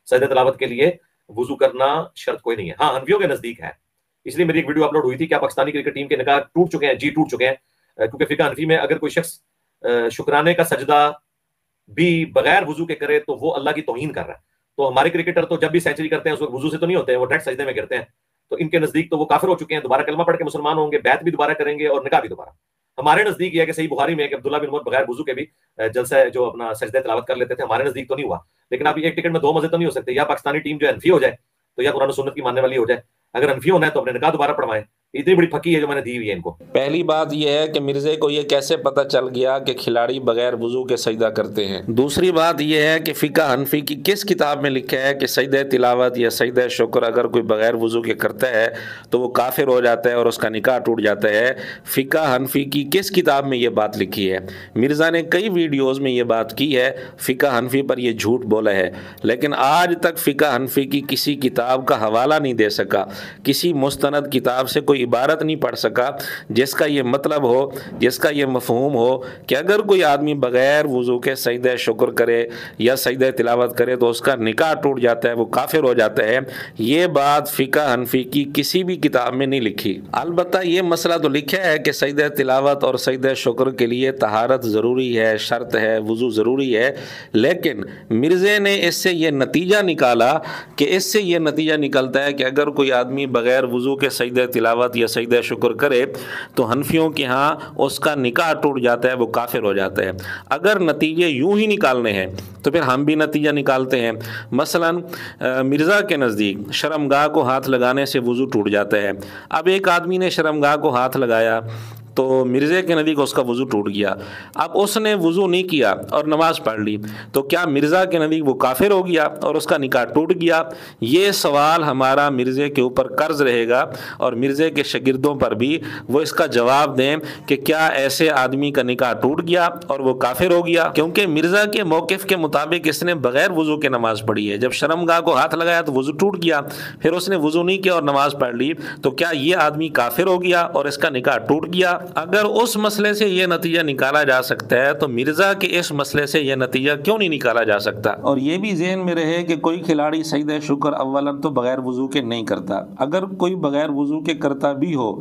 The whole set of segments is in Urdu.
سجدہ تلاوت کے لیے وضو کرنا شرط کوئی نہیں ہے. ہاں حنفیوں کے نزدیک ہے، اس لیے میری ایک ویڈیو اپلوڈ ہوئی تھی، کیا پاکستانی کرکٹ ٹیم کے نکاح ٹوٹ چکے ہیں؟ جی ٹوٹ چکے ہیں، کیونکہ فقہ حنفی میں اگر کوئی شخص شکرانے کا سجدہ بھی بغیر وضو کے کرے تو وہ اللہ کی توہین کر رہا ہے. تو ہمارے کرکٹر تو جب بھی سینچری کرتے ہیں اس وقت وضو سے تو نہیں ہوتے ہیں، وہ ڈائریکٹ سجدے میں کرتے ہیں. تو ان کے نزدیک تو وہ کافر ہو چکے ہیں، دوبارہ کلمہ پڑھ کے مسلمان ہوں گے، بیعت بھی دوبارہ کریں گے اور نکاح بھی دوبارہ. ہمارے نزدیک یہ ہے کہ صحیح بخاری میں ہے کہ عبداللہ بن عمر بغیر وضو کے بھی جلسہ جو اپنا سجدہ تلاوت کر لیتے تھے. ہمارے نزدیک تو نہیں ہوا، لیکن اب ایک ٹکٹ میں دو مزے تو نہیں ہو سکتے، یا پاکستانی ٹیم جو ہے حنفی ہو جائے تو یا قرآن و سنت کی ماننے والی ہو جائے. اگر حنفی ہونا ہے تو اپنے نکاح دوبارہ پڑھوائیں. اتنی بڑی پھکی ہے جو میں نے دی ہوئی ہے ان کو. پہلی بات یہ ہے کہ مرزے کو یہ کیسے پتہ چل گیا کہ کھلاڑی بغیر وضو کے سجدہ کرتے ہیں. دوسری بات یہ ہے کہ فقہ حنفی کی کس کتاب میں لکھا ہے کہ سجدہ تلاوت یا سجدہ شکر اگر کوئی بغیر وضو کے کرتا ہے تو وہ کافر ہو جاتا ہے اور اس کا نکاح ٹوٹ جاتا ہے. فقہ حنفی کی کس کتاب میں یہ بات لکھی ہے؟ مرزا نے کئی ویڈیوز میں یہ بات کی ہے، فقہ حنفی پر یہ جھوٹ بولا ہے، لیکن آج تک فقہ حنفی کی کسی کتاب کا حوالہ نہیں دے سکا، کسی مستند کتاب سے کوئی عبارت نہیں پڑھ سکا جس کا یہ مطلب ہو، جس کا یہ مفہوم ہو کہ اگر کوئی آدمی بغیر وضو کے سجدہ شکر کرے یا سجدہ تلاوت کرے تو اس کا نکاح ٹوٹ جاتا ہے، وہ کافر ہو جاتا ہے. یہ بات فقہ حنفی کی کسی بھی کتاب میں نہیں لکھی. البتہ یہ مسئلہ تو لکھا ہے کہ سجدہ تلاوت اور سجدہ شکر کے لیے طہارت ضروری ہے، شرط ہے، وضو ضروری ہے، لیکن مرزے نے اس سے یہ نتیجہ نکالا کہ اس سے یہ نتیجہ نکلتا ہے کہ اگر کوئی آدمی بغیر وضو کے سجدہ تلاوت یا سجدہ شکر کرے تو حنفیوں کے ہاں اس کا نکاح ٹوٹ جاتا ہے، وہ کافر ہو جاتا ہے. اگر نتیجے یوں ہی نکالنے ہیں تو پھر ہم بھی نتیجہ نکالتے ہیں. مثلا مرزا کے نزدیک شرمگاہ کو ہاتھ لگانے سے وضو ٹوٹ جاتا ہے. اب ایک آدمی نے شرمگاہ کو ہاتھ لگایا تو مرزے کے نزدیک اس کا وضو ٹوٹ گیا. اب اس نے وضو نہیں کیا اور نماز پڑھ لی تو کیا مرزا کے نزدیک وہ کافر ہو گیا اور اس کا نکاح ٹوٹ گیا؟ یہ سوال ہمارا مرزے کے اوپر قرض رہے گا اور مرزے کے شاگردوں پر بھی وہ اس کا جواب دیں کہ کیا ایسے آدمی کا نکاح ٹوٹ گیا اور وہ کافر ہو گیا؟ کیونکہ مرزا کے موقف کے مطابق اس نے بغیر وضو کے نماز پڑھی ہے. جب شرمگاہ کو ہاتھ لگایا تو وضو ٹوٹ گیا، پھر اس نے وضو نہیں کیا اور نماز پڑھ لی، تو کیا یہ آدمی کافر ہو گیا اور اس کا نکاح ٹوٹ گیا؟ اگر اس مسئلے سے یہ نتیجہ نکالا جا سکتا ہے تو مرزا کے اس مسئلے سے یہ نتیجہ کیوں نہیں نکالا جا سکتا؟ اور یہ بھی ذہن میں رہے کہ کوئی کھلاڑی سجدہ شکر اولاً تو بغیر وضو کے نہیں کرتا. اگر کوئی بغیر وضو کے کرتا بھی ہو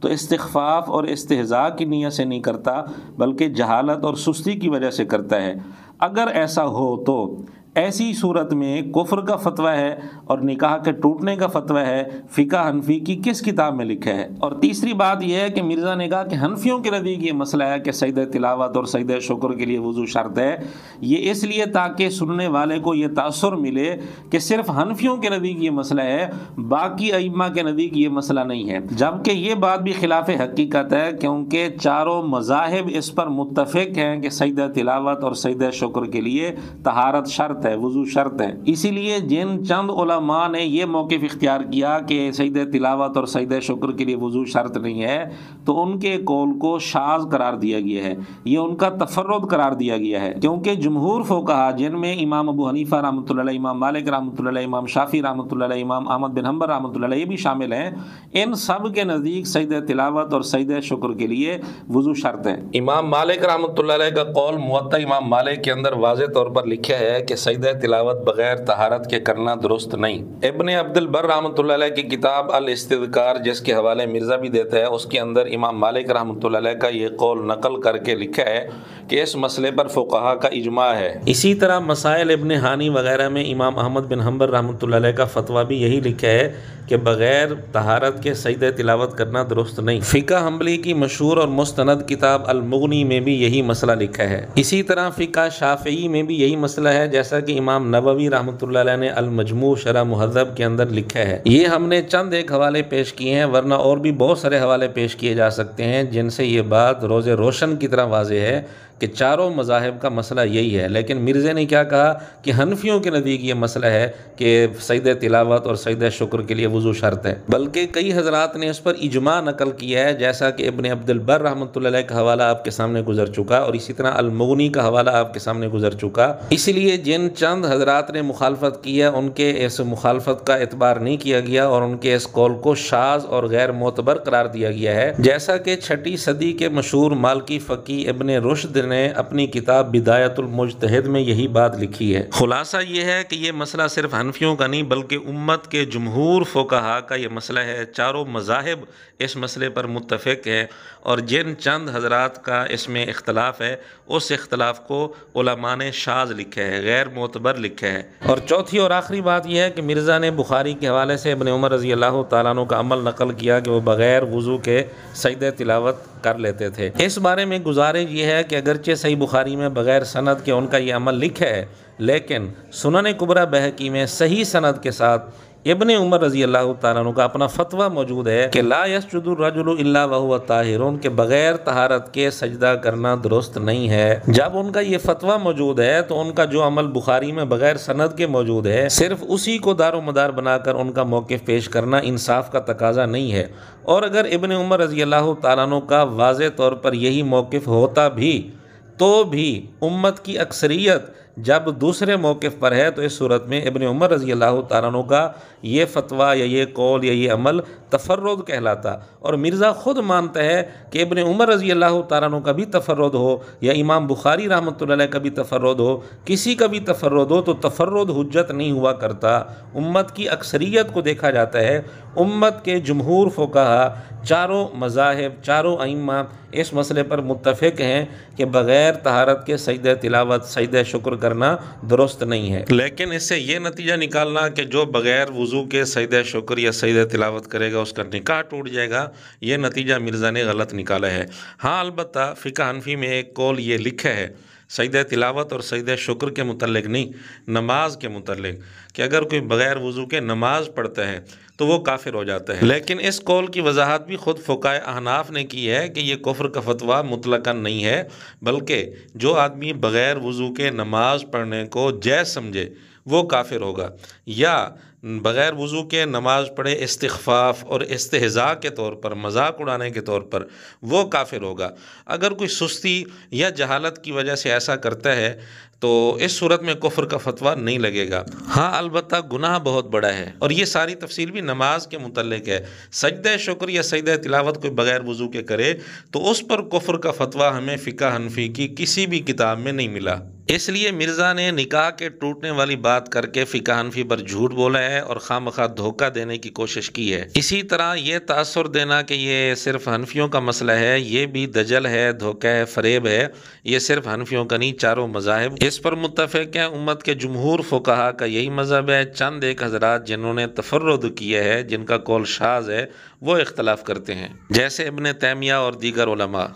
تو استخفاف اور استہزاء کی نیت سے نہیں کرتا بلکہ جہالت اور سستی کی وجہ سے کرتا ہے. اگر ایسا ہو تو ایسی صورت میں کفر کا فتویٰ ہے اور نکاح کے ٹوٹنے کا فتویٰ ہے فقہ حنفی کی کس کتاب میں لکھا ہے؟ اور تیسری بات یہ ہے کہ مرزا نے کہا کہ حنفیوں کے نزدیک یہ مسئلہ ہے کہ سجدہ تلاوت اور سجدہ شکر کے لیے وضو شرط ہے. یہ اس لیے تاکہ سننے والے کو یہ تاثر ملے کہ صرف حنفیوں کے نزدیک یہ مسئلہ ہے، باقی ائمہ کے نزدیک یہ مسئلہ نہیں ہے، جبکہ یہ بات بھی خلاف حقیقت ہے کیونکہ چاروں مذاہب اس پر متفق ہیں کہ سجدہ تلاوت اور سجدہ شکر کے لیے طہارت شرط ہے، وضو شرط ہے. اسی لیے جن چند علماء نے یہ موقف اختیار کیا کہ سجدہ تلاوت اور سجدہ شکر کے لیے وضو شرط نہیں ہے تو ان کے قول کو شاذ قرار دیا گیا ہے، یہ ان کا تفرد قرار دیا گیا ہے. کیونکہ جمہور فقہا جن میں امام ابو حنیفہ رحمۃ اللہ علیہ، امام مالک رحمۃ اللہ علیہ، امام شافعی رحمۃ اللہ علیہ، امام احمد بن حنبل رحمۃ اللہ علیہ بھی شامل ہیں، ان سب کے نزدیک سجدہ تلاوت اور سجدہ شکر کے لیے وضو شرط ہے. امام مالک رحمۃ اللہ علیہ کا قول موطا امام مالک کے اندر واضح طور پر لکھا ہے کہ سجدہ تلاوت بغیر طہارت کے کرنا درست نہیں. ابن عبد البر رحمۃ اللہ علیہ کی کتاب الاستذکار جس کے حوالے مرزا بھی دیتا ہے، اس کے اندر امام مالک رحمۃ اللہ علیہ کا یہ قول نقل کر کے لکھا ہے کہ اس مسئلے پر فقہا کا اجماع ہے. اسی طرح مسائل ابن ہانی وغیرہ میں امام احمد بن حنبل رحمۃ اللہ علیہ کا فتویٰ بھی یہی لکھا ہے کہ بغیر طہارت کے سجدہ تلاوت کرنا درست نہیں. فقہ حنبلی کی مشہور اور مستند کتاب المغنی میں بھی یہی مسئلہ لکھا ہے. اسی طرح فقہ شافعی میں بھی یہی مسئلہ ہے جیسا کہ امام نووی رحمۃ اللہ علیہ نے المجموع شرح مہذب کے اندر لکھا ہے. یہ ہم نے چند ایک حوالے پیش کیے ہیں، ورنہ اور بھی بہت سارے حوالے پیش کیے جا سکتے ہیں جن سے یہ بات روز روشن کی طرح واضح ہے کہ چاروں مذاہب کا مسئلہ یہی ہے. لیکن مرزا نے کیا کہا کہ حنفیوں کے نزدیک یہ مسئلہ ہے کہ سجدہ تلاوت اور سجدہ شکر کے لیے وضو شرط ہے، بلکہ کئی حضرات نے اس پر اجماع نقل کیا ہے جیسا کہ ابن عبد البر رحمۃ اللہ علیہ کا حوالہ آپ کے سامنے گزر چکا اور اسی طرح المغنی کا حوالہ آپ کے سامنے گزر چکا. اس لیے جن چند حضرات نے مخالفت کی ہے ان کے اس مخالفت کا اعتبار نہیں کیا گیا اور ان کے اس قول کو شاذ اور غیر معتبر قرار دیا گیا ہے. جیسا کہ 6 صدی کے مشہور مالکی فقی ابن رشد نے اپنی کتاب بدایت المجتہد میں یہی بات لکھی ہے۔ خلاصہ یہ ہے کہ یہ مسئلہ صرف حنفیوں کا نہیں بلکہ امت کے جمہور فقہا کا یہ مسئلہ ہے۔ چاروں مذاہب اس مسئلے پر متفق ہے، اور جن چند حضرات کا اس میں اختلاف ہے اس اختلاف کو علماء نے شاذ لکھا ہے، غیر معتبر لکھا ہے۔ اور چوتھی اور آخری بات یہ ہے کہ مرزا نے بخاری کے حوالے سے ابن عمر رضی اللہ تعالیٰ عنہ کا عمل نقل کیا کہ وہ بغیر وضو کے سجدہ تلاوت کر لیتے تھے۔ اس بارے میں گزارش یہ ہے کہ اگرچہ صحیح بخاری میں بغیر سند کے ان کا یہ عمل لکھا ہے، لیکن سنن کبریٰ بہقی میں صحیح سند کے ساتھ ابن عمر رضی اللہ تعالیٰ عنہ کا اپنا فتویٰ موجود ہے کہ لا یسجد الرجل الا وهو طاہر، کہ بغیر طہارت کے سجدہ کرنا درست نہیں ہے۔ جب ان کا یہ فتویٰ موجود ہے تو ان کا جو عمل بخاری میں بغیر سند کے موجود ہے صرف اسی کو دار و مدار بنا کر ان کا موقف پیش کرنا انصاف کا تقاضا نہیں ہے۔ اور اگر ابن عمر رضی اللہ تعالیٰ عنہ کا واضح طور پر یہی موقف ہوتا بھی تو بھی امت کی اکثریت جب دوسرے موقف پر ہے تو اس صورت میں ابن عمر رضی اللہ تعالیٰ عنہ کا یہ فتویٰ یا یہ قول یا یہ عمل تفرد کہلاتا، اور مرزا خود مانتا ہے کہ ابن عمر رضی اللہ تعالیٰ عنہ کا بھی تفرد ہو یا امام بخاری رحمۃ اللہ علیہ کا بھی تفرد ہو، کسی کا بھی تفرد ہو تو تفرد حجت نہیں ہوا کرتا۔ امت کی اکثریت کو دیکھا جاتا ہے، امت کے جمہور فقہا، چاروں مذاہب، چاروں ائمہ اس مسئلے پر متفق ہیں کہ بغیر طہارت کے سجدہ تلاوت، سجدہ شکر کرنا درست نہیں ہے۔ لیکن اس سے یہ نتیجہ نکالنا کہ جو بغیر وضو کے سجدہ شکر یا سجدہ تلاوت کرے گا اس کا نکاح ٹوٹ جائے گا، یہ نتیجہ مرزا نے غلط نکالا ہے۔ ہاں البتہ فقہ حنفی میں ایک قول یہ لکھا ہے سجدہ تلاوت اور سجدہ شکر کے متعلق نہیں، نماز کے متعلق، کہ اگر کوئی بغیر وضو کے نماز پڑھتا ہے تو وہ کافر ہو جاتا ہے۔ لیکن اس قول کی وضاحت بھی خود فقہائے احناف نے کی ہے کہ یہ کفر کا فتویٰ مطلقاً نہیں ہے، بلکہ جو آدمی بغیر وضو کے نماز پڑھنے کو جائز سمجھے وہ کافر ہوگا، یا بغیر وضو کے نماز پڑھے استخفاف اور استہزاء کے طور پر، مذاق اڑانے کے طور پر، وہ کافر ہوگا۔ اگر کوئی سستی یا جہالت کی وجہ سے ایسا کرتا ہے تو اس صورت میں کفر کا فتویٰ نہیں لگے گا۔ ہاں البتہ گناہ بہت بڑا ہے، اور یہ ساری تفصیل بھی نماز کے متعلق ہے۔ سجدہ شکر یا سجدہ تلاوت کوئی بغیر وضو کے کرے تو اس پر کفر کا فتویٰ ہمیں فقہ حنفی کی کسی بھی کتاب میں نہیں ملا۔ اس لیے مرزا نے نکاح کے ٹوٹنے والی بات کر کے فقہ حنفی پر جھوٹ بولا ہے اور خواہ مخواہ دھوکہ دینے کی کوشش کی ہے۔ اسی طرح یہ تاثر دینا کہ یہ صرف حنفیوں کا مسئلہ ہے، یہ بھی دجل ہے، دھوکہ ہے، فریب ہے۔ یہ صرف حنفیوں کا نہیں، چاروں مذاہب اس پر متفق ہیں۔ امت کے جمہور فقہا کا یہی مذہب ہے۔ چند ایک حضرات جنہوں نے تفرد کیا ہے، جن کا قول شاذ ہے، وہ اختلاف کرتے ہیں، جیسے ابن تیمیہ اور دیگر علماء۔